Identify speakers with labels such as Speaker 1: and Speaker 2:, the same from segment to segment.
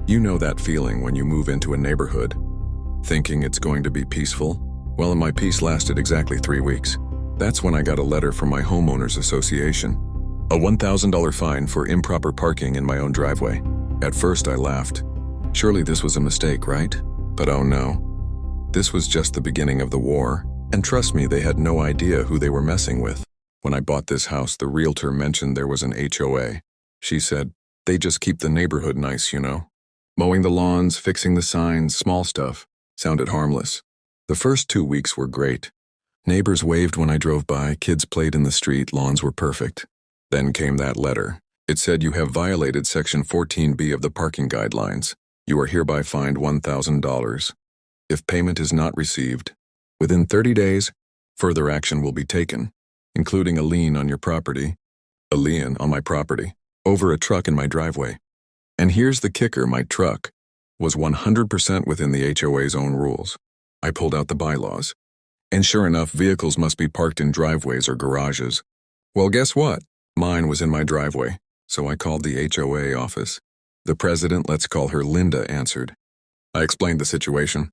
Speaker 1: You know that feeling when you move into a neighborhood, thinking it's going to be peaceful? Well, my peace lasted exactly 3 weeks. That's when I got a letter from my homeowners association. A $1,000 fine for improper parking in my own driveway. At first I laughed. Surely this was a mistake, right? But oh no. This was just the beginning of the war, and trust me, they had no idea who they were messing with. When I bought this house, the realtor mentioned there was an HOA. She said, they just keep the neighborhood nice, you know. Mowing the lawns, fixing the signs, small stuff, sounded harmless. The first 2 weeks were great. Neighbors waved when I drove by, kids played in the street, lawns were perfect. Then came that letter. It said you have violated Section 14B of the parking guidelines. You are hereby fined $1,000. If payment is not received, within 30 days, further action will be taken, including a lien on your property, a lien on my property, over a truck in my driveway. And here's the kicker, my truck was 100% within the HOA's own rules. I pulled out the bylaws. And sure enough, vehicles must be parked in driveways or garages. Well, guess what? Mine was in my driveway, so I called the HOA office. The president, let's call her Linda, answered. I explained the situation.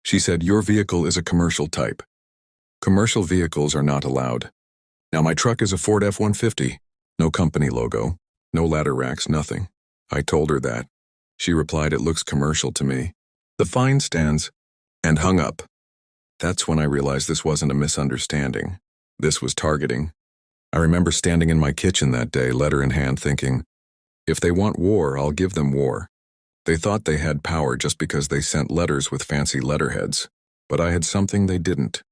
Speaker 1: She said, your vehicle is a commercial type. Commercial vehicles are not allowed. Now my truck is a Ford F-150. No company logo, no ladder racks, nothing. I told her that. She replied, it looks commercial to me. The fine stands, and hung up. That's when I realized this wasn't a misunderstanding. This was targeting. I remember standing in my kitchen that day, letter in hand, thinking, if they want war, I'll give them war. They thought they had power just because they sent letters with fancy letterheads. But I had something they didn't.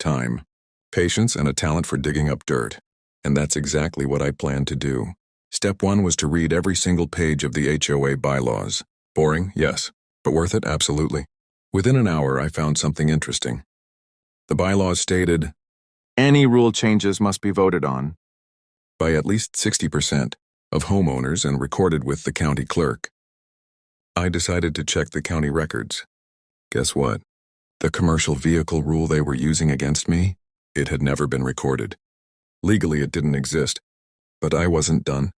Speaker 1: Time, patience, and a talent for digging up dirt. And that's exactly what I planned to do. Step 1 was to read every single page of the HOA bylaws. Boring? Yes. But worth it? Absolutely. Within an hour, I found something interesting. The bylaws stated, any rule changes must be voted on by at least 60% of homeowners and recorded with the county clerk. I decided to check the county records. Guess what? The commercial vehicle rule they were using against me, it had never been recorded. Legally, it didn't exist. But I wasn't done.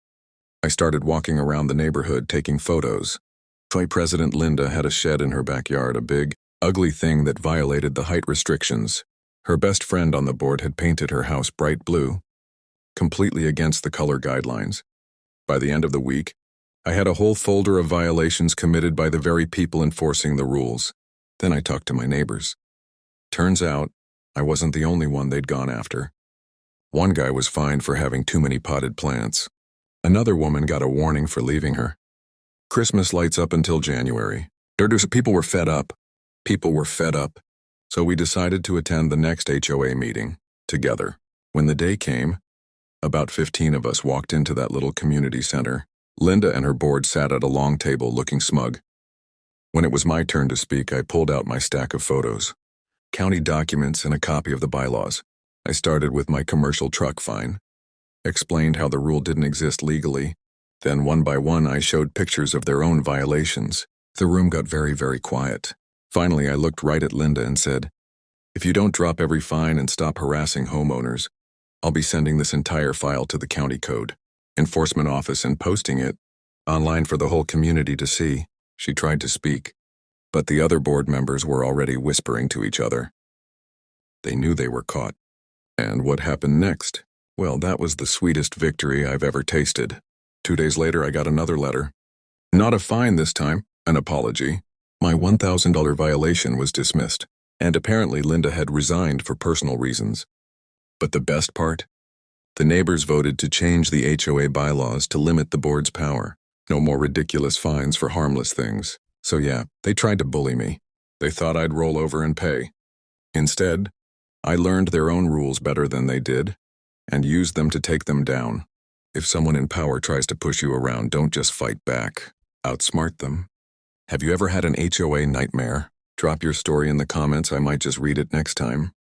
Speaker 1: I started walking around the neighborhood taking photos. Vice President Linda had a shed in her backyard, a big, ugly thing that violated the height restrictions. Her best friend on the board had painted her house bright blue, completely against the color guidelines. By the end of the week, I had a whole folder of violations committed by the very people enforcing the rules. Then I talked to my neighbors. Turns out, I wasn't the only one they'd gone after. One guy was fined for having too many potted plants. Another woman got a warning for leaving her. Christmas lights up until January. People were fed up. So we decided to attend the next HOA meeting, together. When the day came, about 15 of us walked into that little community center. Linda and her board sat at a long table looking smug. When it was my turn to speak, I pulled out my stack of photos, county documents, and a copy of the bylaws. I started with my commercial truck fine, explained how the rule didn't exist legally. Then one by one, I showed pictures of their own violations. The room got very, very quiet. Finally, I looked right at Linda and said, if you don't drop every fine and stop harassing homeowners, I'll be sending this entire file to the county code enforcement office and posting it online for the whole community to see. She tried to speak, but the other board members were already whispering to each other. They knew they were caught. And what happened next? Well, that was the sweetest victory I've ever tasted. 2 days later, I got another letter. Not a fine this time, an apology. My $1,000 violation was dismissed, and apparently Linda had resigned for personal reasons. But the best part? The neighbors voted to change the HOA bylaws to limit the board's power. No more ridiculous fines for harmless things. So yeah, they tried to bully me. They thought I'd roll over and pay. Instead, I learned their own rules better than they did, and used them to take them down. If someone in power tries to push you around, don't just fight back. Outsmart them. Have you ever had an HOA nightmare? Drop your story in the comments, I might just read it next time.